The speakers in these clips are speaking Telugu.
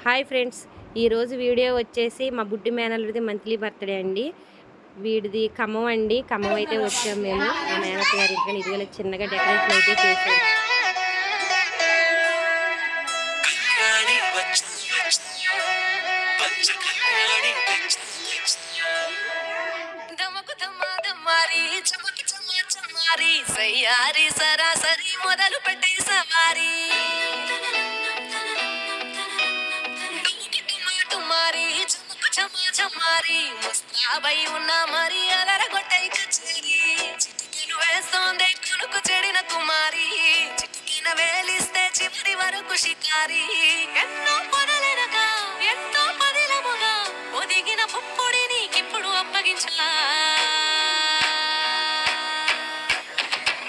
హాయ్ ఫ్రెండ్స్, ఈరోజు వీడియో వచ్చేసి మా బుడ్డి మేనల్లుడిది మంత్లీ బర్త్డే అండి. వీడిది ఖమ్మం అండి. ఖమ్మం అయితే వచ్చాము మేము మా మేనత్త గారి ఇంటికి. ఇదిగో చిన్నగా డెకరేషన్ అయితే చేసాము. సరాసరి మొదలు పెట్టే సవారీ చమారి ముస్తాబై ఉన్నా మరి అలరగొట్టై కచేరి చిటికెను వేస్తోందే కొనుకు చెడిన కుమారి చిటికెన వేలిస్తే చివరి వరకు షికారి ఎన్నో పొదలెనక ఎంతో పదిలముగా ఒదిగిన పుప్పొడి నీకిప్పుడు అప్పగించా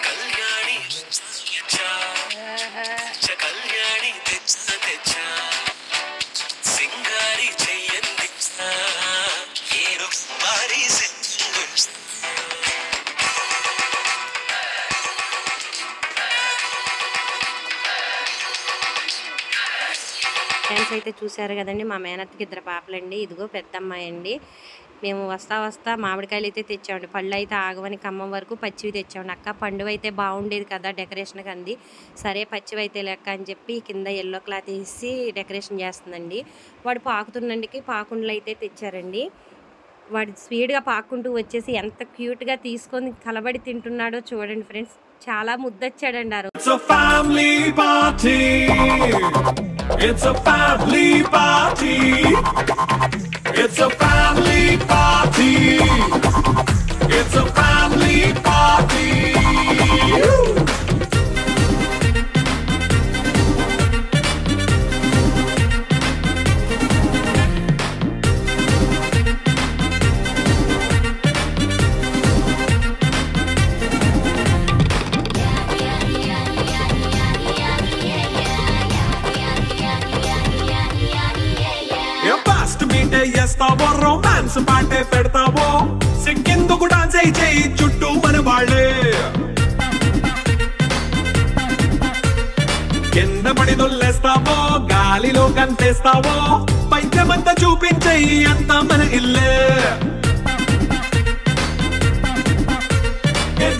కళ్యాణి కళ్యాణి తెచ్చా సింగారి చెయ్యంది ఫ్రెండ్స్ అయితే చూసారు కదండి, మా మేనత్తకి 2 పాపలండి. ఇదిగో పెద్ద అమ్మాయి అండి. మేము వస్తా మామిడికాయలు అయితే తెచ్చామండి. పళ్ళు అయితే ఆగవని ఖమ్మం వరకు పచ్చివి తెచ్చామండి. అక్క పండుగ అయితే బాగుండేది కదా డెకరేషన్కి అంది. సరే పచ్చివి అయితే లెక్క అని చెప్పి కింద ఎల్లో క్లాత్ వేసి డెకరేషన్ చేస్తుందండి. వాడు పాకుతున్నందుకు పాకుండలు అయితే తెచ్చారండి. వాడు స్పీడ్గా పాక్కుంటూ వచ్చేసి ఎంత క్యూట్గా తీసుకొని కలబడి తింటున్నాడో చూడండి ఫ్రెండ్స్. చాలా ముద్దొచ్చాడండి ఆ రోజు. It's a family party. It's a family party. It's a family party. It's a family party. చేస్తావో రొమాన్స్ పాటే పెడతావో సిక్కిందుకు డాన్స్ చేయి చుట్టూ మన వాళ్ళే కింద పడి దొల్లేస్తావో గాలిలో కంటేస్తావో పైద్యమంతా చూపించేయి అంతా మన ఇల్లే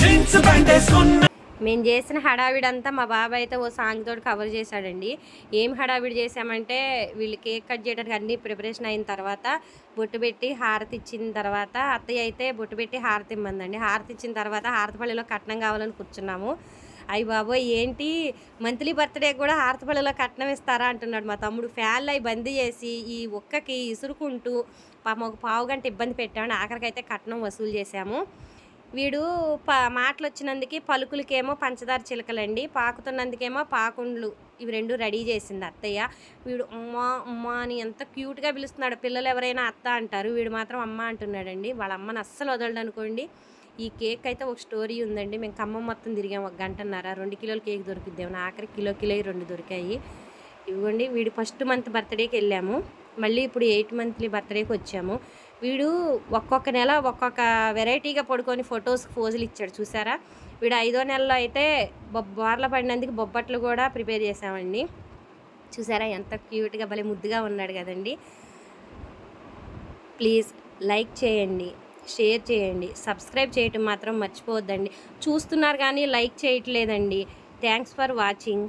జీన్స్ ప్యాంట్ వేసుకున్న మేము చేసిన హడావిడంతా మా బాబాయ్ అయితే ఓ సాంగ్ తోటి కవర్ చేశాడండి. ఏం హడావిడి చేసామంటే వీళ్ళు కేక్ కట్ చేయడానికి అన్ని ప్రిపరేషన్ అయిన తర్వాత బొట్టు పెట్టి హారతి ఇచ్చిన తర్వాత అత్తయ్య అయితే బొట్టు పెట్టి హారతి ఇమ్మందండి. హారతి ఇచ్చిన తర్వాత హారతిపల్లిలో కట్నం కావాలని కూర్చున్నాము. అయ్యి బాబోయ్ ఏంటి మంత్లీ బర్త్డే కూడా హారతిపల్లిలో కట్నం ఇస్తారా అంటున్నాడు మా తమ్ముడు. ఫ్యాన్లు అవి బంద్ చేసి ఈ ఒక్కకి ఇసురుకుంటూ పాపం ఒక పావుగంట ఇబ్బంది పెట్టామని ఆఖరికైతే కట్నం వసూలు చేశాము. వీడు మాటలు వచ్చినందుకు పలుకులకేమో పంచదార చిలకలండి, పాకుతున్నందుకేమో పాకుండ్లు, ఇవి 2 రెడీ చేసింది అత్తయ్య. వీడు అమ్మా అమ్మ అని ఎంత క్యూట్గా పిలుస్తున్నాడు. పిల్లలు ఎవరైనా అత్త అంటారు, వీడు మాత్రం అమ్మ అంటున్నాడండి. వాళ్ళ అమ్మని అస్సలు వదలడు అనుకోండి. ఈ కేక్ అయితే ఒక స్టోరీ ఉందండి. మేము ఖమ్మం మొత్తం తిరిగాము 1 గంటన్నర. 2 కిలోల కేక్ దొరికిద్దాము. ఆఖరి కిలో 2 దొరికాయి. ఇవ్వండి వీడు ఫస్ట్ మంత్ బర్త్డేకి వెళ్ళాము, మళ్ళీ ఇప్పుడు 8 మంత్లీ బర్త్డేకి వచ్చాము. వీడు ఒక్కొక్క నెల ఒక్కొక్క వెరైటీగా పడుకొని ఫొటోస్కి పోజులు ఇచ్చాడు చూసారా. వీడు 5వ నెలలో అయితే బోర్ల పడినందుకు బొబ్బట్లు కూడా ప్రిపేర్ చేసామండి. చూసారా ఎంత క్యూట్గా భలే ముద్దుగా ఉన్నాడు కదండి. ప్లీజ్ లైక్ చేయండి, షేర్ చేయండి, సబ్స్క్రైబ్ చేయటం మాత్రం మర్చిపోవద్దండి. చూస్తున్నారు కానీ లైక్ చేయట్లేదండి. Thanks for watching.